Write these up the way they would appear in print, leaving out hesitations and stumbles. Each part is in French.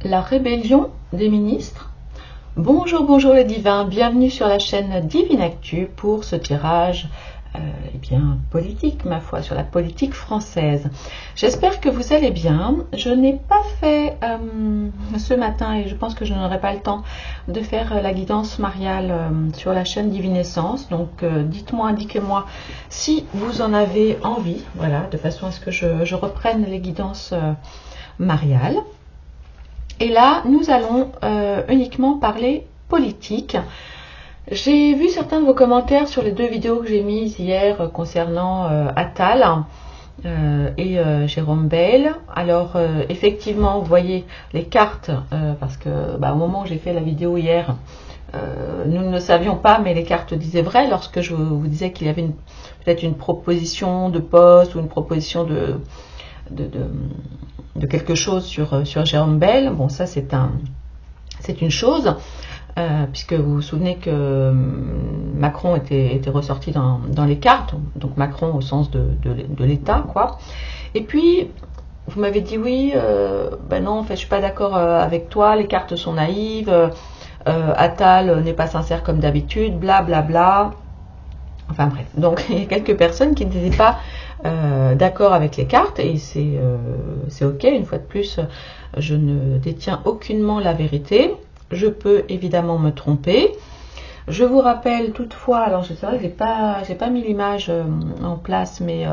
La rébellion des ministres. Bonjour, bonjour les divins, bienvenue sur la chaîne Divine Actu pour ce tirage politique, ma foi, sur la politique française. J'espère que vous allez bien. Je n'ai pas fait ce matin, et je pense que je n'aurai pas le temps de faire la guidance mariale sur la chaîne Divine Essence. Donc dites-moi, indiquez-moi si vous en avez envie, voilà, de façon à ce que je reprenne les guidances mariales. Et là, nous allons uniquement parler politique. J'ai vu certains de vos commentaires sur les deux vidéos que j'ai mises hier concernant Attal et Jérôme Bel. Alors, effectivement, vous voyez les cartes, parce que au moment où j'ai fait la vidéo hier, nous ne le savions pas, mais les cartes disaient vrai lorsque je vous disais qu'il y avait peut-être une proposition de poste ou une proposition de quelque chose sur Jérôme Bel. Bon, ça c'est une chose, puisque vous vous souvenez que Macron était ressorti dans les cartes, donc Macron au sens de l'État, quoi. Et puis, vous m'avez dit oui, non, en fait, je suis pas d'accord avec toi, les cartes sont naïves, Attal n'est pas sincère comme d'habitude, bla bla bla. Enfin bref, donc il y a quelques personnes qui n'étaient pas d'accord avec les cartes, et c'est ok. Une fois de plus, je ne détiens aucunement la vérité. Je peux évidemment me tromper. Je vous rappelle toutefois, alors c'est vrai que j'ai pas mis l'image en place, mais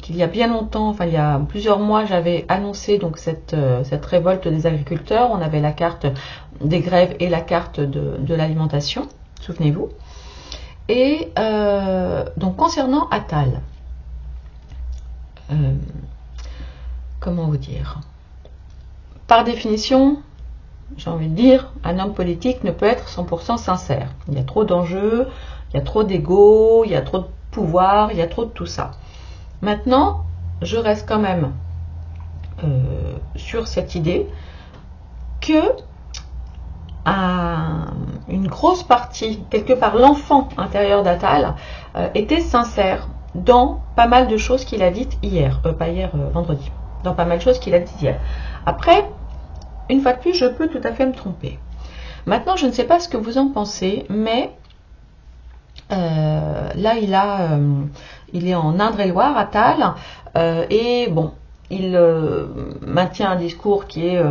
qu'il y a bien longtemps, enfin il y a plusieurs mois, j'avais annoncé donc cette révolte des agriculteurs. On avait la carte des grèves et la carte de l'alimentation, souvenez-vous. Et donc concernant Attal, comment vous dire, par définition, j'ai envie de dire, un homme politique ne peut être 100% sincère. Il y a trop d'enjeux, il y a trop d'ego, il y a trop de pouvoir, il y a trop de tout ça. Maintenant, je reste quand même sur cette idée que une grosse partie, quelque part l'enfant intérieur d'Attal, était sincère dans pas mal de choses qu'il a dites hier, vendredi, dans pas mal de choses qu'il a dites hier. Après, une fois de plus, je peux tout à fait me tromper. Maintenant, je ne sais pas ce que vous en pensez, mais là, il est en Indre-et-Loire, Attal, et bon, il maintient un discours qui est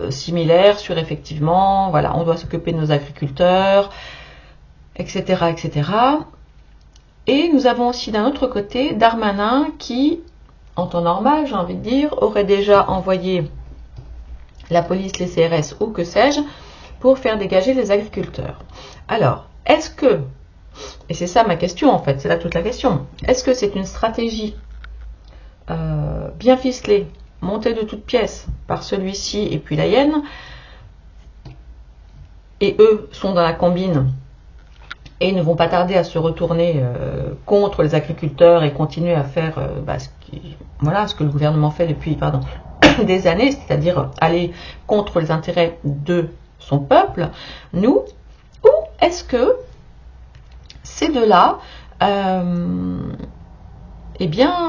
similaire sur effectivement, voilà, on doit s'occuper de nos agriculteurs, etc., etc. Et nous avons aussi d'un autre côté Darmanin qui, en temps normal, j'ai envie de dire, aurait déjà envoyé la police, les CRS ou que sais-je, pour faire dégager les agriculteurs. Alors, est-ce que, et c'est ça ma question en fait, c'est là toute la question, est-ce que c'est une stratégie bien ficelée, montée de toutes pièces par celui-ci et puis la hyène, et eux sont dans la combine et ne vont pas tarder à se retourner contre les agriculteurs et continuer à faire ce que le gouvernement fait depuis des années, c'est-à-dire aller contre les intérêts de son peuple, nous, ou est-ce que ces deux-là,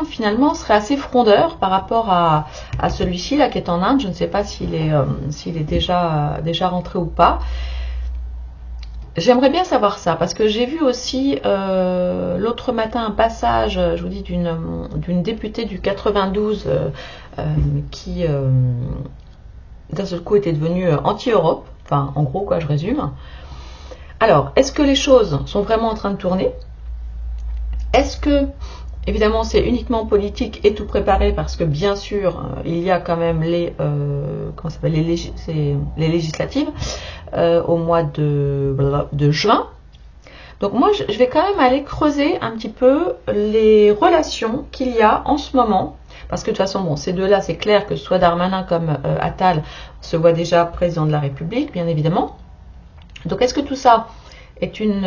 finalement, seraient assez frondeurs par rapport à celui-ci là qui est en Inde. Je ne sais pas s'il est déjà rentré ou pas. J'aimerais bien savoir ça, parce que j'ai vu aussi l'autre matin un passage, je vous dis, d'une députée du 92 qui d'un seul coup était devenue anti-Europe, enfin en gros quoi, je résume. Alors, est-ce que les choses sont vraiment en train de tourner? Est-ce que, évidemment, c'est uniquement politique et tout préparé, parce que bien sûr, il y a quand même les législatives au mois de juin. Donc moi, je vais quand même aller creuser un petit peu les relations qu'il y a en ce moment, parce que de toute façon, bon, ces deux-là, c'est clair que soit Darmanin comme Attal se voit déjà président de la République, bien évidemment. Donc est-ce que tout ça est une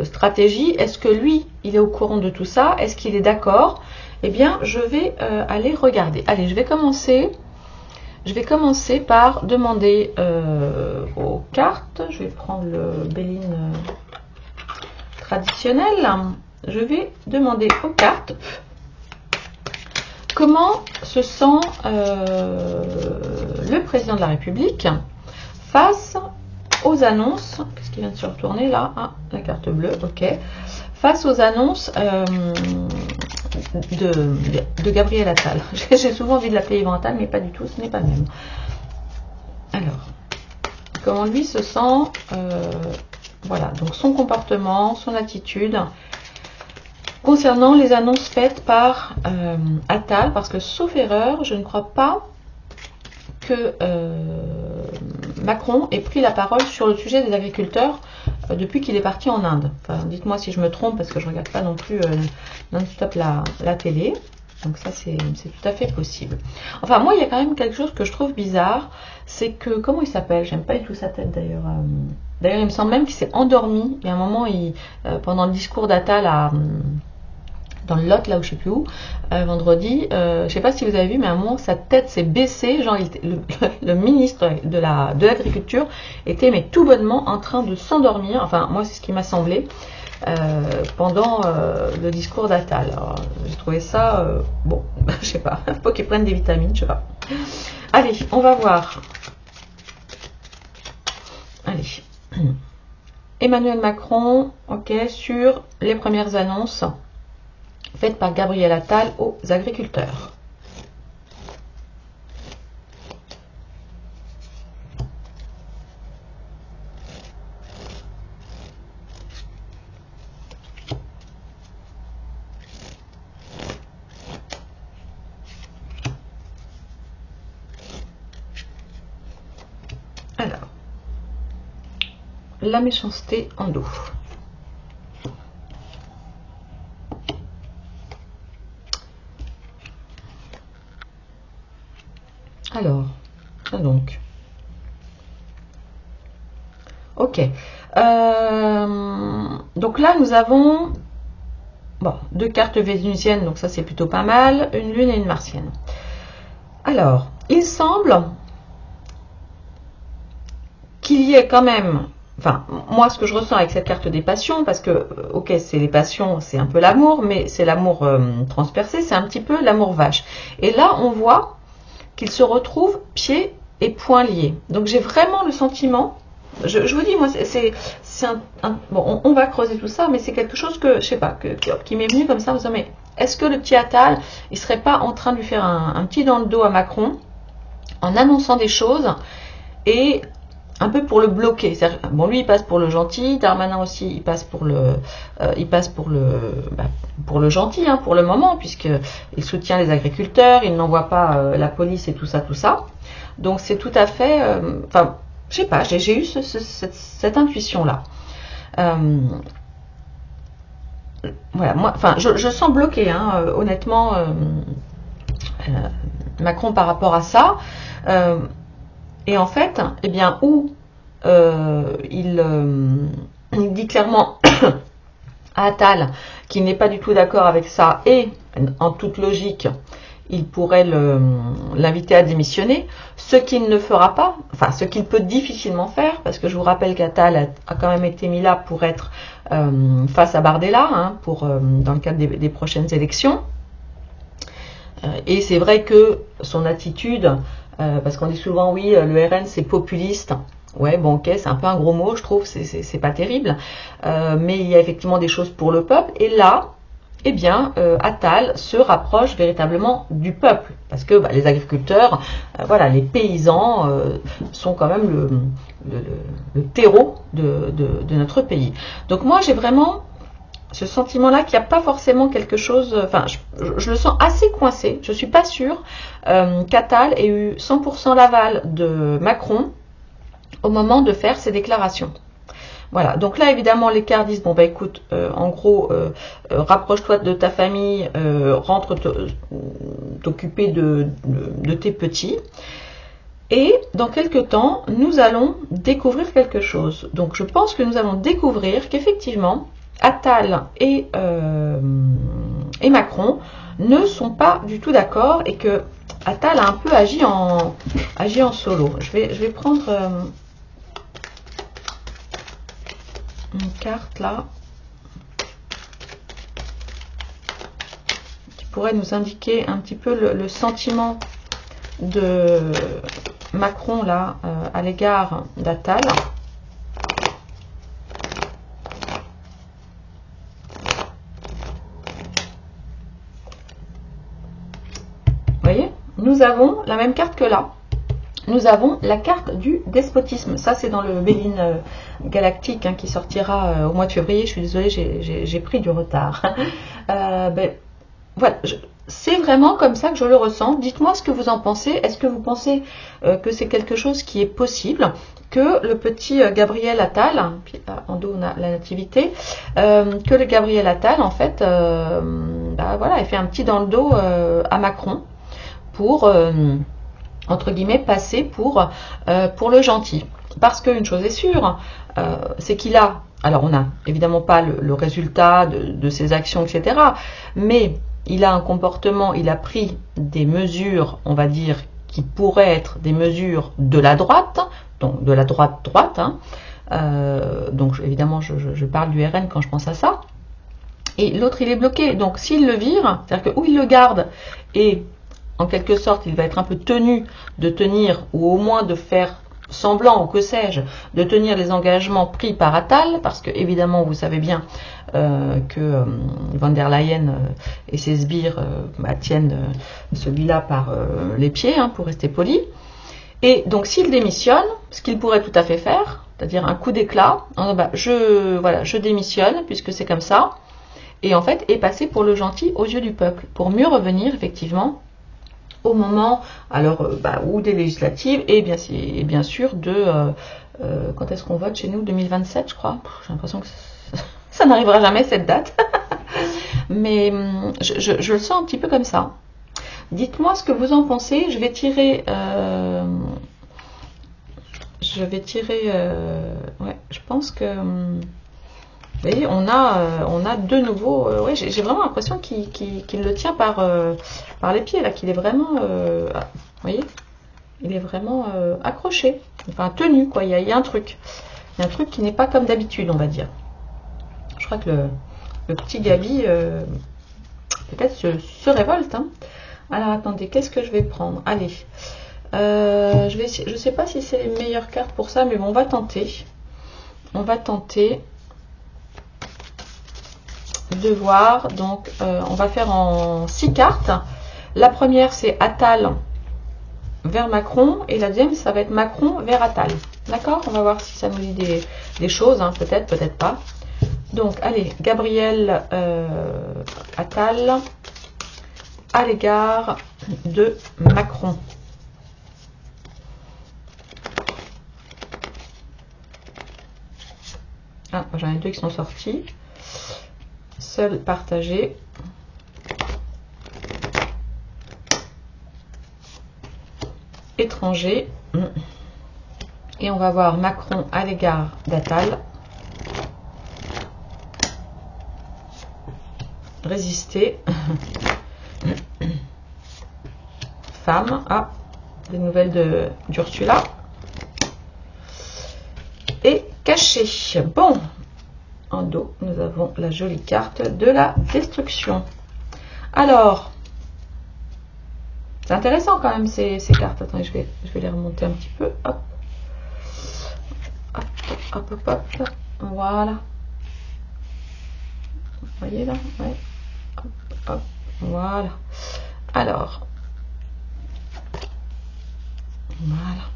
stratégie? Est-ce que lui, il est au courant de tout ça? Est-ce qu'il est d'accord? Eh bien, je vais aller regarder. Allez, je vais commencer par demander aux cartes. Je vais prendre le Béline traditionnel. Je vais demander aux cartes comment se sent le président de la République face aux annonces. Qu'est-ce qui vient de se retourner là? Ah, la carte bleue, ok. Face aux annonces de Gabriel Attal. J'ai souvent envie de l'appeler Yvan Attal, mais pas du tout, ce n'est pas le même. Alors, comment lui se sent, voilà, donc son comportement, son attitude concernant les annonces faites par Attal, parce que sauf erreur, je ne crois pas que Macron ait pris la parole sur le sujet des agriculteurs depuis qu'il est parti en Inde. Enfin, dites-moi si je me trompe, parce que je ne regarde pas non plus non-stop la télé. Donc ça, c'est tout à fait possible. Enfin, moi, il y a quand même quelque chose que je trouve bizarre, c'est que, comment il s'appelle? J'aime pas du tout sa tête, d'ailleurs. D'ailleurs, il me semble même qu'il s'est endormi. Il y a un moment, pendant le discours d'Attal dans le Lot, là où je sais plus où, vendredi, je sais pas si vous avez vu, mais à un moment, sa tête s'est baissée, genre le ministre de l'Agriculture était mais tout bonnement en train de s'endormir, enfin moi c'est ce qui m'a semblé, pendant le discours d'Attal. J'ai trouvé ça, bon, je sais pas, faut qu'il prenne des vitamines, je sais pas. Allez, on va voir. Allez. Emmanuel Macron, ok, sur les premières annonces faites par Gabriel Attal aux agriculteurs. Alors, la méchanceté en dos. Alors, donc, ok. Donc là, nous avons bon, 2 cartes vénusiennes, donc ça c'est plutôt pas mal, une lune et une martienne. Alors, il semble qu'il y ait quand même, enfin, moi ce que je ressens avec cette carte des passions, parce que, ok, c'est les passions, c'est un peu l'amour, mais c'est l'amour transpercé, c'est un petit peu l'amour vache. Et là, on voit qu'il se retrouve pieds et poings liés. Donc j'ai vraiment le sentiment, je vous dis, moi, bon, on va creuser tout ça, mais c'est quelque chose que, je sais pas, qui m'est venu comme ça, en me disant, mais est-ce que le petit Attal, il serait pas en train de lui faire un petit dans le dos à Macron, en annonçant des choses, et un peu pour le bloquer. Bon, lui, il passe pour le gentil, Darmanin aussi, il passe pour le gentil, hein, pour le moment, puisqu'il soutient les agriculteurs, il n'envoie pas la police et tout ça, tout ça. Donc, c'est tout à fait... Enfin, je sais pas, j'ai eu cette intuition-là. Voilà, moi, enfin, je sens bloqué, hein, honnêtement, Macron par rapport à ça. Et en fait, eh bien, où il dit clairement à Attal qu'il n'est pas du tout d'accord avec ça, et en toute logique, il pourrait l'inviter à démissionner, ce qu'il ne fera pas, enfin ce qu'il peut difficilement faire, parce que je vous rappelle qu'Attal a quand même été mis là pour être face à Bardella, hein, dans le cadre des prochaines élections. Et c'est vrai que son attitude, parce qu'on dit souvent oui, le RN c'est populiste. Ouais, bon, ok, c'est un peu un gros mot, je trouve, c'est pas terrible. Mais il y a effectivement des choses pour le peuple. Et là, eh bien, Attal se rapproche véritablement du peuple. Parce que les agriculteurs, voilà, les paysans sont quand même le terreau de notre pays. Donc moi, j'ai vraiment ce sentiment-là qu'il n'y a pas forcément quelque chose... Enfin, je le sens assez coincé. Je ne suis pas sûre qu'Attal ait eu 100% l'aval de Macron au moment de faire ses déclarations. Voilà, donc là, évidemment, les cartes disent, bon, bah écoute, en gros, rapproche-toi de ta famille, rentre t'occuper de tes petits. Et dans quelques temps, nous allons découvrir quelque chose. Donc, je pense que nous allons découvrir qu'effectivement, Attal et Macron ne sont pas du tout d'accord et que Attal a un peu agi en solo. Je vais prendre une carte là qui pourrait nous indiquer un petit peu le sentiment de Macron là à l'égard d'Attal. Vous voyez, nous avons la même carte que là. Nous avons la carte du despotisme. Ça, c'est dans le Béline galactique qui sortira au mois de février. Je suis désolée, j'ai pris du retard. Voilà, c'est vraiment comme ça que je le ressens. Dites-moi ce que vous en pensez. Est-ce que vous pensez que c'est quelque chose qui est possible, que le petit Gabriel Attal, puis en dos on a la nativité, que le Gabriel Attal, en fait, voilà, il fait un petit dans le dos à Macron pour entre guillemets passer pour le gentil. Parce qu'une chose est sûre, c'est qu'il a, alors on n'a évidemment pas le résultat de ses actions, etc. Mais il a un comportement, il a pris des mesures, on va dire, qui pourraient être des mesures de la droite, donc de la droite, donc évidemment je parle du RN quand je pense à ça. Et l'autre il est bloqué, donc s'il le vire, c'est-à-dire que ou il le garde et en quelque sorte, il va être un peu tenu de tenir, ou au moins de faire semblant, ou que sais-je, de tenir les engagements pris par Attal, parce que évidemment, vous savez bien que von der Leyen et ses sbires tiennent celui-là par les pieds, pour rester poli. Et donc, s'il démissionne, ce qu'il pourrait tout à fait faire, c'est-à-dire un coup d'éclat, je démissionne, puisque c'est comme ça, et en fait, est passé pour le gentil aux yeux du peuple, pour mieux revenir, effectivement, au moment ou des législatives et bien sûr de quand est-ce qu'on vote chez nous, 2027 je crois, j'ai l'impression que ça n'arrivera jamais cette date. Mais je le sens un petit peu comme ça. Dites-moi ce que vous en pensez. Je vais tirer je pense que vous voyez, on a de nouveau, j'ai vraiment l'impression qu'il le tient par les pieds, là, qu'il est vraiment, vous voyez, il est vraiment accroché, enfin tenu, quoi, il y a un truc. Il y a un truc qui n'est pas comme d'habitude, on va dire. Je crois que le petit Gabi, peut-être se révolte. Alors, attendez, qu'est-ce que je vais prendre? Allez, je sais pas si c'est les meilleures cartes pour ça, mais bon, on va tenter. On va tenter de voir, donc on va faire en 6 cartes. La première c'est Attal vers Macron et la deuxième ça va être Macron vers Attal. D'accord, on va voir si ça nous dit des choses, peut-être pas. Donc allez, Gabriel Attal à l'égard de Macron. Ah, j'en ai deux qui sont sortis. Seul partagé. Étranger. Et on va voir Macron à l'égard d'Attal. Résister. Femme. Ah, des nouvelles d'Ursula. Et caché. Bon. En dos, nous avons la jolie carte de la destruction. Alors, c'est intéressant quand même ces cartes. Attendez, je vais les remonter un petit peu. Hop. Hop, hop, hop, hop. Voilà. Vous voyez là? Ouais. Hop, hop. Voilà. Alors. Voilà.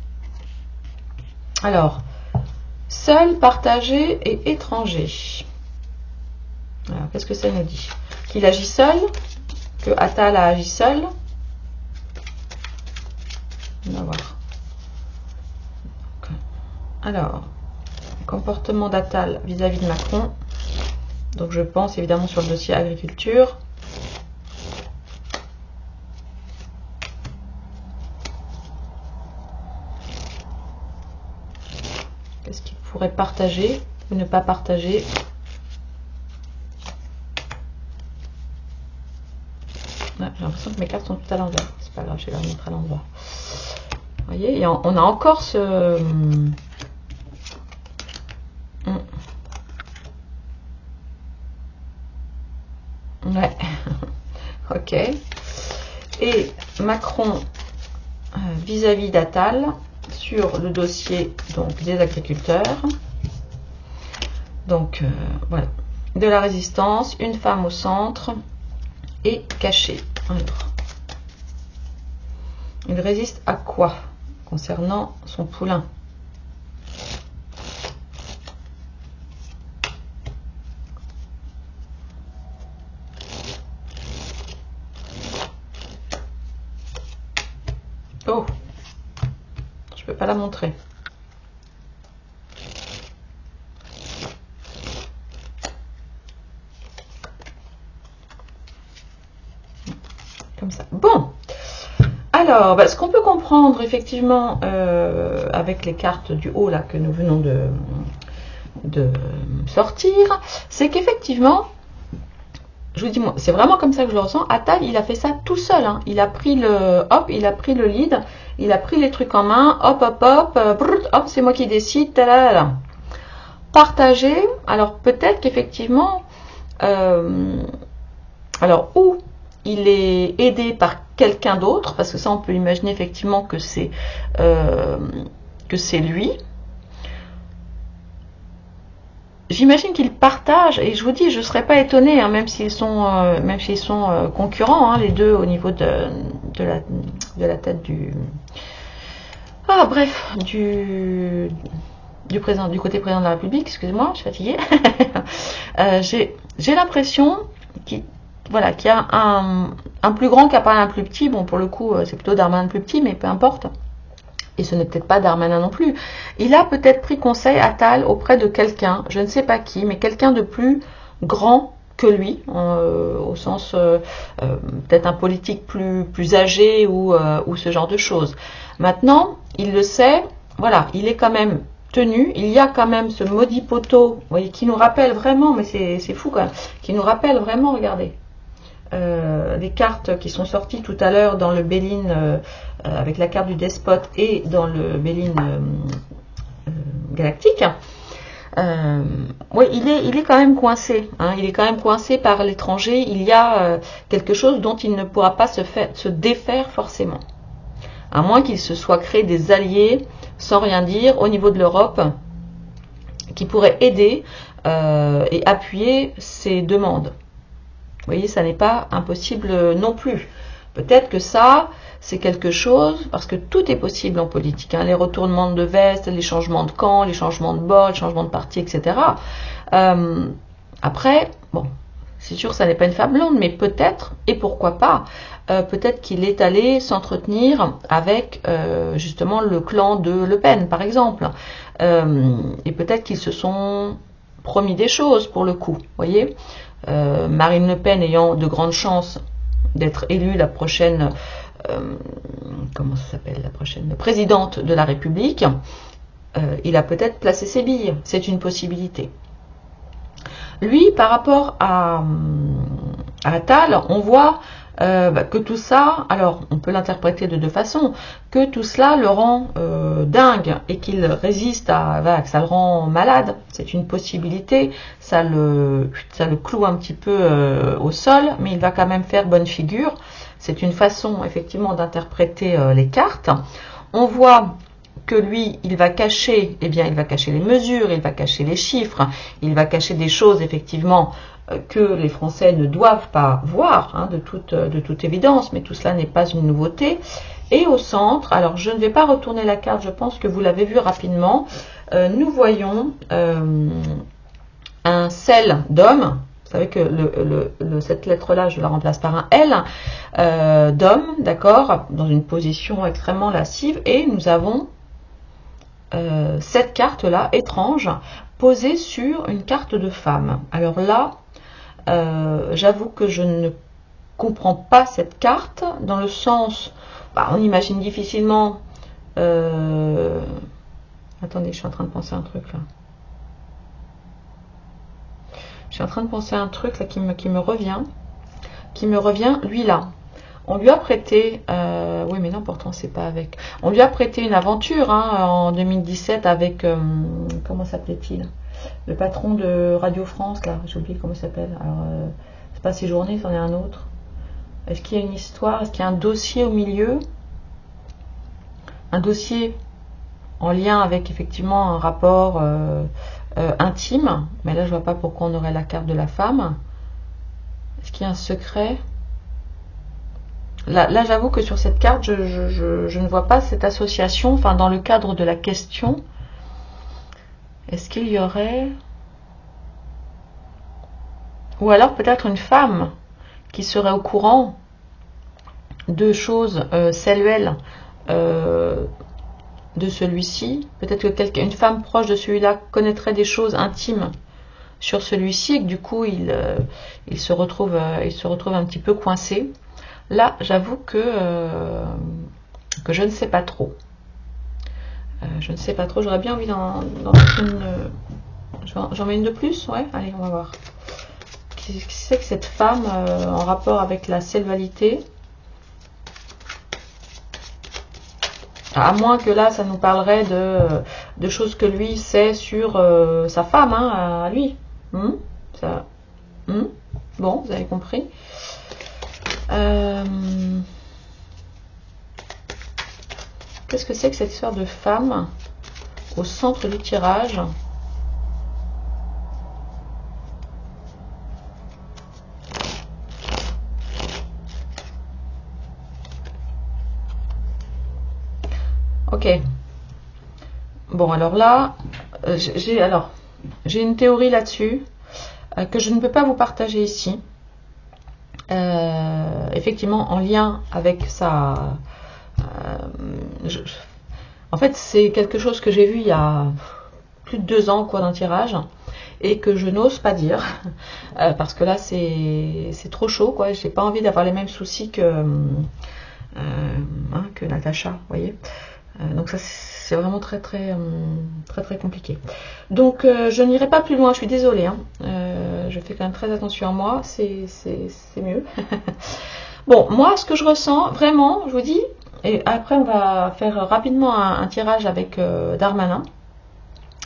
Alors. Seul, partagé et étranger. Alors, qu'est-ce que ça nous dit? Qu'il agit seul, que Attal a agi seul. On va voir. Alors, comportement d'Attal vis-à-vis de Macron. Donc, je pense évidemment sur le dossier agriculture. Qu'est-ce qu'il pourrait partager ou ne pas partager? J'ai l'impression que mes cartes sont toutes à l'envers. C'est pas grave, je vais les remettre à l'endroit. Vous voyez, on a encore ce... Ouais. Ok. Et Macron vis-à-vis d'Attal. sur le dossier donc, des agriculteurs. Donc voilà, de la résistance, une femme au centre et cachée. Alors, il résiste à quoi concernant son poulain? Oh, je peux pas la montrer. Comme ça. Bon. Alors, bah, ce qu'on peut comprendre effectivement avec les cartes du haut là que nous venons de sortir, c'est qu'effectivement, je vous dis moi, c'est vraiment comme ça que je le ressens. Attal, il a fait ça tout seul. Hein. Il a pris il a pris le lead, il a pris les trucs en main. Hop, hop, hop, hop, c'est moi qui décide. Talala. Partager. Alors peut-être qu'effectivement, alors où il est aidé par quelqu'un d'autre, parce que ça on peut imaginer effectivement que c'est lui. J'imagine qu'ils partagent, et je vous dis, je ne serais pas étonnée, hein, même s'ils sont concurrents, hein, les deux au niveau de la tête du... Ah bref, du côté président de la République, excusez-moi, je suis fatiguée. J'ai l'impression qu'il y a un plus grand qui a parlé un plus petit. Bon, pour le coup, c'est plutôt Darmanin le plus petit, mais peu importe. Et ce n'est peut-être pas Darmanin non plus. Il a peut-être pris conseil, Attal, auprès de quelqu'un, je ne sais pas qui, mais quelqu'un de plus grand que lui, au sens peut-être un politique plus âgé ou ce genre de choses. Maintenant, il le sait, voilà, il est quand même tenu, il y a quand même ce maudit poteau, vous voyez, qui nous rappelle vraiment, mais c'est fou quand même, qui nous rappelle vraiment, regardez, les cartes qui sont sorties tout à l'heure dans le Béline avec la carte du despote et dans le Béline galactique. Oui, il est quand même coincé. Hein, il est quand même coincé par l'étranger. Il y a quelque chose dont il ne pourra pas se défaire forcément. À moins qu'il se soit créé des alliés sans rien dire au niveau de l'Europe qui pourraient aider et appuyer ses demandes. Vous voyez, ça n'est pas impossible non plus. Peut-être que ça, c'est quelque chose, parce que tout est possible en politique. Hein, les retournements de veste, les changements de camp, les changements de bord, les changements de parti, etc. Après, bon, c'est sûr que ça n'est pas une femme blonde, mais peut-être, et pourquoi pas, peut-être qu'il est allé s'entretenir avec justement le clan de Le Pen, par exemple. Et peut-être qu'ils se sont promis des choses pour le coup, vous voyez. Marine Le Pen ayant de grandes chances d'être élue la prochaine, comment ça s'appelle, la prochaine présidente de la République, il a peut-être placé ses billes, c'est une possibilité. Lui, par rapport à Attal, on voit que tout ça, alors on peut l'interpréter de deux façons, que tout cela le rend dingue et qu'il résiste que ça le rend malade, c'est une possibilité, ça le cloue un petit peu au sol, mais il va quand même faire bonne figure, c'est une façon effectivement d'interpréter les cartes. On voit que lui, il va cacher, il va cacher les mesures, il va cacher les chiffres, il va cacher des choses effectivement que les Français ne doivent pas voir, hein, de toute évidence, mais tout cela n'est pas une nouveauté. Et au centre, alors je ne vais pas retourner la carte, je pense que vous l'avez vu rapidement, nous voyons un sel d'homme. Vous savez que cette lettre-là, je la remplace par un L d'homme, d'accord, dans une position extrêmement lascive, et nous avons cette carte-là, étrange, posée sur une carte de femme. Alors là, j'avoue que je ne comprends pas cette carte, dans le sens, on imagine difficilement... Attendez, je suis en train de penser à un truc là. Je suis en train de penser à un truc là qui me revient, lui là. On lui a prêté, oui mais non pourtant c'est pas avec. On lui a prêté une aventure en 2017 avec, comment s'appelait-il, le patron de Radio France là, j'ai oublié comment il s'appelle. Alors c'est pas Séjourné, c'en est un autre. Est-ce qu'il y a une histoire, est-ce qu'il y a un dossier au milieu, un dossier en lien avec effectivement un rapport intime. Mais là, je vois pas pourquoi on aurait la carte de la femme. Est-ce qu'il y a un secret? Là j'avoue que sur cette carte, je ne vois pas cette association. Enfin, dans le cadre de la question, est-ce qu'il y aurait... Ou alors peut-être une femme qui serait au courant de choses sexuelles de celui-ci. Peut-être que une femme proche de celui-là connaîtrait des choses intimes sur celui-ci et que du coup il se retrouve un petit peu coincé. Là, j'avoue que je ne sais pas trop. Je ne sais pas trop. J'aurais bien envie d'en mettre une. J'en mets une de plus? Ouais, allez, on va voir. Qu'est-ce que c'est que cette femme en rapport avec la sexualité? À moins que là, ça nous parlerait de choses que lui sait sur sa femme, hein, à lui. Bon, vous avez compris. Qu'est-ce que c'est que cette histoire de femme au centre du tirage? Ok. Bon, alors là, j'ai une théorie là-dessus que je ne peux pas vous partager ici. Effectivement, en lien avec ça. En fait, c'est quelque chose que j'ai vu il y a plus de 2 ans au cours d'un tirage et que je n'ose pas dire parce que là, c'est trop chaud, quoi. J'ai pas envie d'avoir les mêmes soucis que Natacha, vous voyez. Donc ça, c'est vraiment très compliqué. Donc je n'irai pas plus loin, je suis désolée, hein. Je fais quand même très attention à moi, c'est mieux. Bon, moi ce que je ressens vraiment, je vous dis, et après on va faire rapidement un tirage avec Darmanin,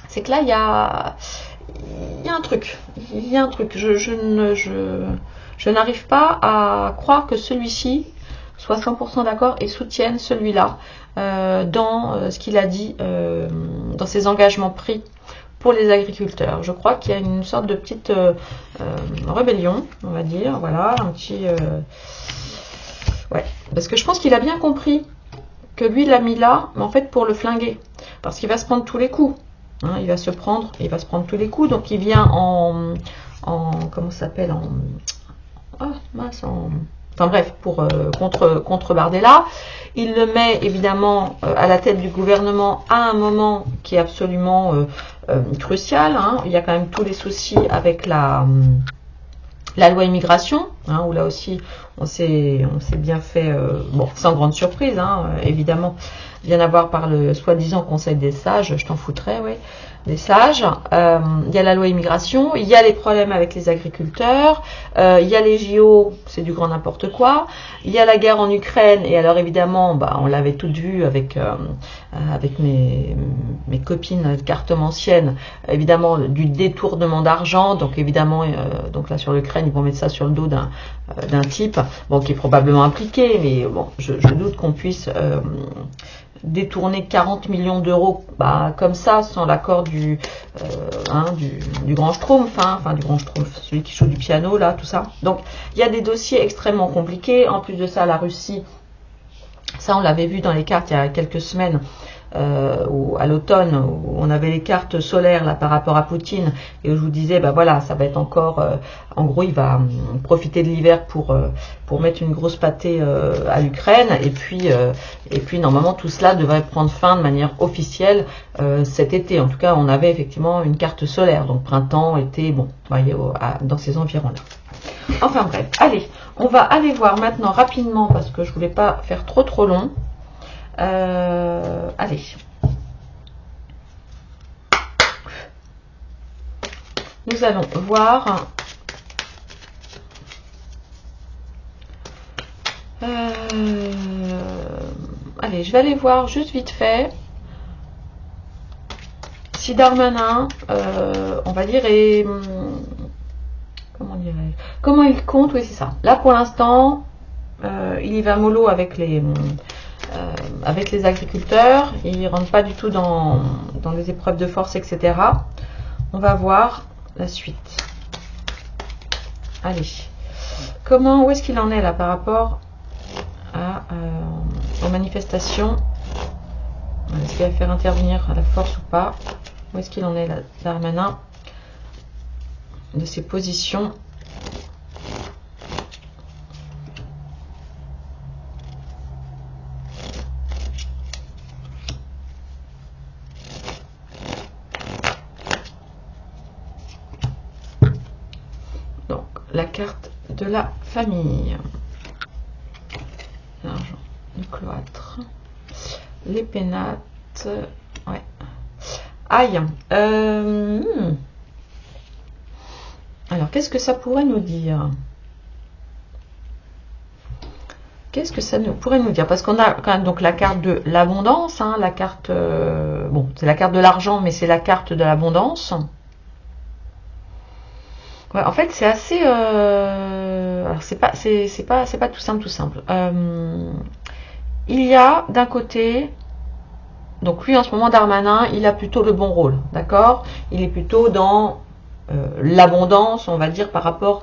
c'est que là il y a un truc, je n'arrive pas à croire que celui-ci soit 100% d'accord et soutienne celui-là dans ce qu'il a dit, dans ses engagements pris pour les agriculteurs. Je crois qu'il y a une sorte de petite rébellion, on va dire, voilà, un petit... ouais, parce que je pense qu'il a bien compris que lui l'a mis là, mais en fait pour le flinguer, parce qu'il va se prendre tous les coups, hein, il va se prendre tous les coups, donc il vient en comment ça s'appelle, enfin bref, pour contre Bardella. Il le met évidemment à la tête du gouvernement à un moment qui est absolument crucial, hein. Il y a quand même tous les soucis avec la loi immigration, hein, où là aussi on s'est bien fait, bon, sans grande surprise, hein, évidemment, bien avoir par le soi-disant Conseil des sages, je t'en foutrais, oui, des sages. Il y a la loi immigration, il y a les problèmes avec les agriculteurs, il y a les JO, c'est du grand n'importe quoi, il y a la guerre en Ukraine, et alors évidemment, bah, on l'avait toutes vu avec mes copines cartomanciennes, évidemment du détournement d'argent, donc évidemment, donc là sur l'Ukraine, ils vont mettre ça sur le dos d'un type, bon, qui est probablement impliqué, mais bon, je doute qu'on puisse détourner 40 millions d'euros, bah, comme ça, sans l'accord du grand Schtroumpf, hein, enfin du grand Schtroumpf, celui qui joue du piano, là, tout ça. Donc, il y a des dossiers extrêmement compliqués. En plus de ça, la Russie, ça, on l'avait vu dans les cartes il y a quelques semaines, à l'automne, où on avait les cartes solaires là par rapport à Poutine, et où je vous disais, bah voilà, ça va être encore, en gros, il va profiter de l'hiver pour mettre une grosse pâtée à l'Ukraine, et puis normalement tout cela devrait prendre fin de manière officielle cet été. En tout cas, on avait effectivement une carte solaire, donc printemps, été, bon, voyez, dans ces environs-là. Enfin bref, allez, on va aller voir maintenant rapidement, parce que je voulais pas faire trop long. Allez. Nous allons voir allez, je vais aller voir juste vite fait si Darmanin, on va dire, est comment il compte, oui c'est ça. Là pour l'instant, il y va mollo avec avec les agriculteurs. Il ne rentre pas du tout dans les épreuves de force, etc. On va voir la suite. Allez. Où est-ce qu'il en est là par rapport aux manifestations? Est-ce qu'il va faire intervenir à la force ou pas? Où est-ce qu'il en est là, Darmanin, de ses positions? Donc, la carte de la famille. L'argent, le cloître, les pénates. Ouais. Aïe. Alors, qu'est-ce que ça pourrait nous dire? Qu'est-ce que ça pourrait nous dire? Parce qu'on a quand même donc la carte de l'abondance, hein, la carte, bon, c'est la carte de l'argent, mais c'est la carte de l'abondance. Ouais, en fait, c'est assez, alors c'est pas tout simple, il y a d'un côté, donc lui en ce moment Darmanin, il a plutôt le bon rôle, d'accord? Il est plutôt dans l'abondance, on va dire, par rapport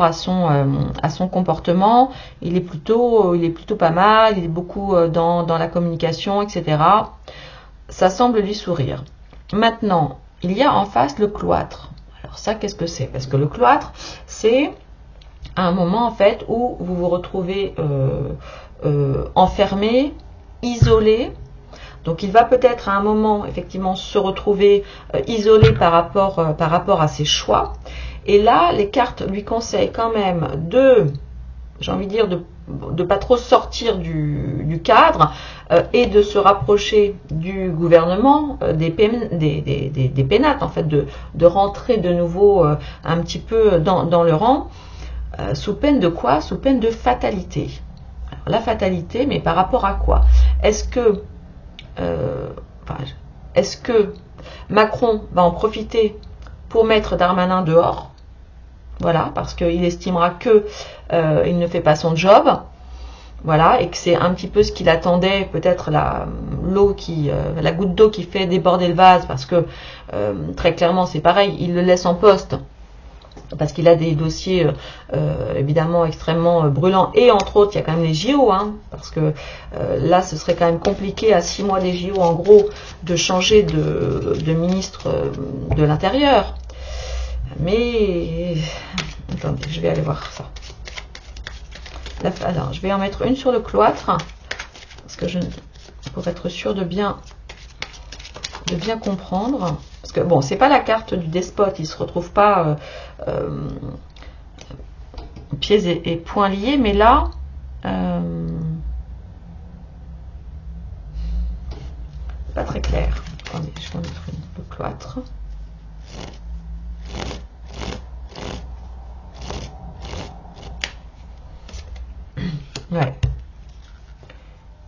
à son comportement. Il est plutôt pas mal, il est beaucoup dans la communication, etc. Ça semble lui sourire. Maintenant, il y a en face le cloître. Alors ça, qu'est-ce que c'est? Parce que le cloître, c'est un moment en fait où vous vous retrouvez enfermé, isolé. Donc il va peut-être à un moment effectivement se retrouver isolé par rapport à ses choix. Et là, les cartes lui conseillent quand même j'ai envie de dire, de pas trop sortir du cadre et de se rapprocher du gouvernement, des pénates en fait, de rentrer de nouveau un petit peu dans le rang, sous peine de quoi? Sous peine de fatalité. Alors, la fatalité, mais par rapport à quoi? Est-ce que Macron va en profiter pour mettre Darmanin dehors? Voilà, parce qu'il estimera que il ne fait pas son job, voilà, et que c'est un petit peu ce qu'il attendait, peut-être la goutte d'eau qui fait déborder le vase, parce que très clairement c'est pareil, il le laisse en poste parce qu'il a des dossiers évidemment extrêmement brûlants, et entre autres il y a quand même les JO, hein, parce que là ce serait quand même compliqué à 6 mois des JO en gros de changer de ministre de l'Intérieur. Mais attendez, je vais aller voir ça. Alors, je vais en mettre une sur le cloître, parce que pour être sûr de bien comprendre. Parce que bon, c'est pas la carte du despote, il se retrouve pas pieds et poings liés, mais là, pas très clair. Attendez, je vais en mettre le cloître. Ouais.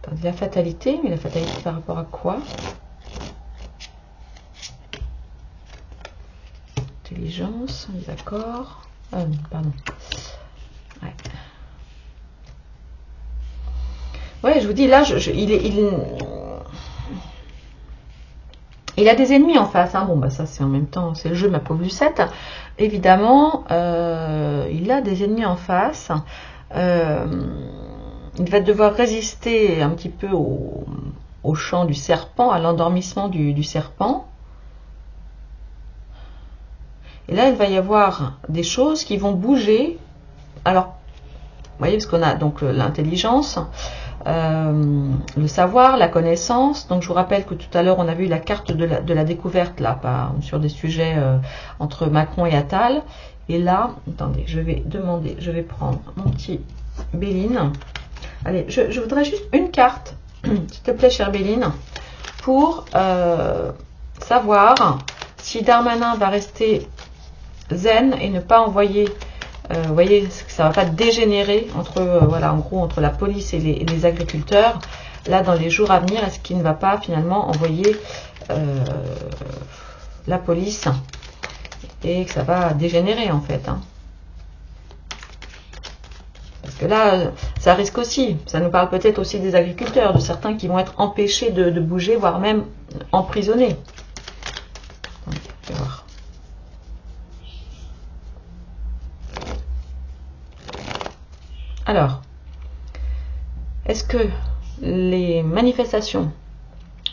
Attendez, la fatalité, mais la fatalité par rapport à quoi? Intelligence, d'accord. Pardon. Ouais. Ouais, je vous dis, là, il a des ennemis en face. Hein. Bon, bah ça, c'est en même temps, c'est le jeu, ma pauvre Lucette. Évidemment, il a des ennemis en face. Il va devoir résister un petit peu au chant du serpent, à l'endormissement du serpent. Et là, il va y avoir des choses qui vont bouger. Alors, vous voyez, parce qu'on a donc l'intelligence, le savoir, la connaissance. Donc, je vous rappelle que tout à l'heure, on a vu la carte de la découverte, là, sur des sujets entre Macron et Attal. Et là, attendez, je vais prendre mon petit Béline. Allez, je voudrais juste une carte, s'il te plaît, chère Béline, pour savoir si Darmanin va rester zen et ne pas envoyer, vous voyez, que ça ne va pas dégénérer voilà, en gros, entre la police et les agriculteurs. Là, dans les jours à venir, est-ce qu'il ne va pas finalement envoyer la police et que ça va dégénérer en fait, hein. Parce que là, ça risque aussi. Ça nous parle peut-être aussi des agriculteurs, de certains qui vont être empêchés de bouger, voire même emprisonnés. On va voir. Alors, est-ce que les manifestations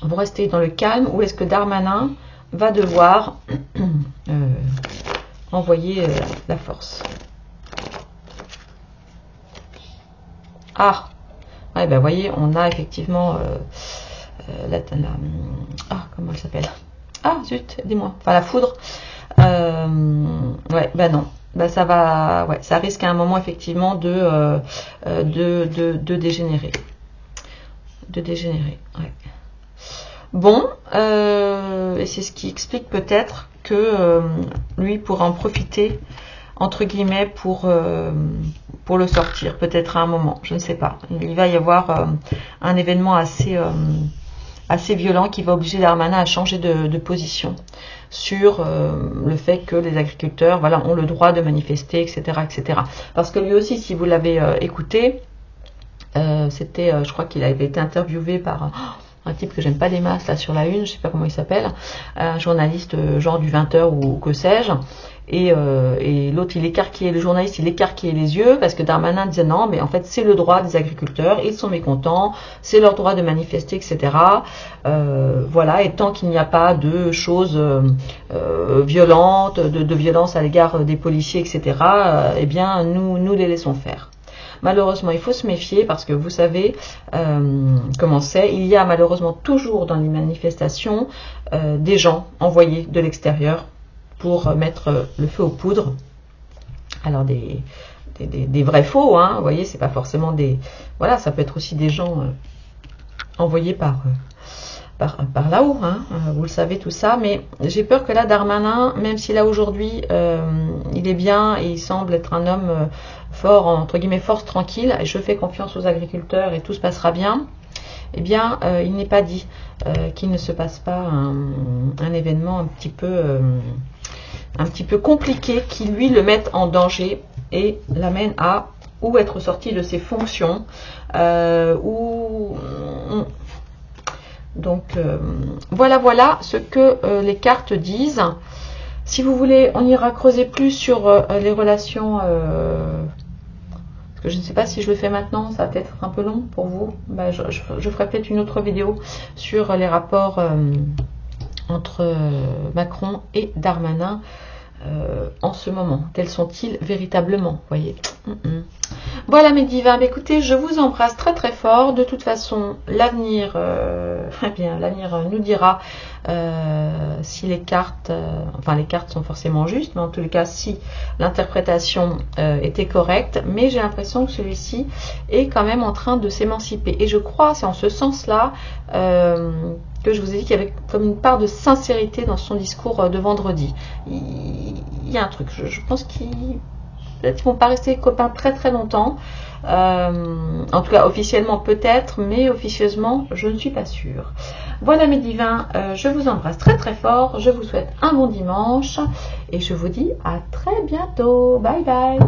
vont rester dans le calme ou est-ce que Darmanin va devoir envoyer la force? Ah, ouais, ben voyez, on a effectivement comment elle s'appelle? Ah, zut, dis-moi. Enfin, la foudre. Ouais, ben non. Ben ça va, ouais, ça risque à un moment effectivement de dégénérer. De dégénérer, ouais. Bon, et c'est ce qui explique peut-être que lui pourra en profiter, entre guillemets, pour le sortir, peut-être à un moment, je ne sais pas. Il va y avoir un événement assez violent qui va obliger Darmanin à changer de position sur le fait que les agriculteurs, voilà, ont le droit de manifester, etc., etc. Parce que lui aussi, si vous l'avez écouté, c'était, je crois qu'il avait été interviewé par un type que j'aime pas des masses là sur la une, je sais pas comment il s'appelle, un journaliste genre du 20h ou que sais-je, et l'autre le journaliste il écarquillait les yeux parce que Darmanin disait non mais en fait c'est le droit des agriculteurs, ils sont mécontents, c'est leur droit de manifester, etc. Voilà, et tant qu'il n'y a pas de choses violentes, de violence à l'égard des policiers, etc. Eh bien nous les laissons faire. Malheureusement, il faut se méfier parce que vous savez comment c'est. Il y a malheureusement toujours dans les manifestations des gens envoyés de l'extérieur pour mettre le feu aux poudres. Alors des vrais faux, hein, vous voyez, c'est pas forcément des... Voilà, ça peut être aussi des gens envoyés par là-haut, hein, vous le savez tout ça, mais j'ai peur que là, Darmanin, même si là aujourd'hui, il est bien et il semble être un homme fort, entre guillemets, force tranquille, et je fais confiance aux agriculteurs et tout se passera bien, eh bien, il n'est pas dit qu'il ne se passe pas un événement un petit peu compliqué qui, lui, le mette en danger et l'amène à ou être sorti de ses fonctions, ou... Donc voilà ce que les cartes disent. Si vous voulez, on ira creuser plus sur les relations. Parce que je ne sais pas si je le fais maintenant, ça va peut-être être un peu long pour vous. Ben, je ferai peut-être une autre vidéo sur les rapports entre Macron et Darmanin en ce moment. Quels sont-ils véritablement, voyez. Voilà mes divins, écoutez, je vous embrasse très très fort. De toute façon, l'avenir l'avenir nous dira si les cartes, enfin les cartes sont forcément justes, mais en tous les cas si l'interprétation était correcte, mais j'ai l'impression que celui-ci est quand même en train de s'émanciper. Et je crois, c'est en ce sens-là que je vous ai dit qu'il y avait comme une part de sincérité dans son discours de vendredi. Il y a un truc, je pense qu'ils vont pas rester copains très très longtemps. En tout cas officiellement peut-être, mais officieusement je ne suis pas sûre. Voilà mes divins, je vous embrasse très très fort, je vous souhaite un bon dimanche et je vous dis à très bientôt. Bye bye.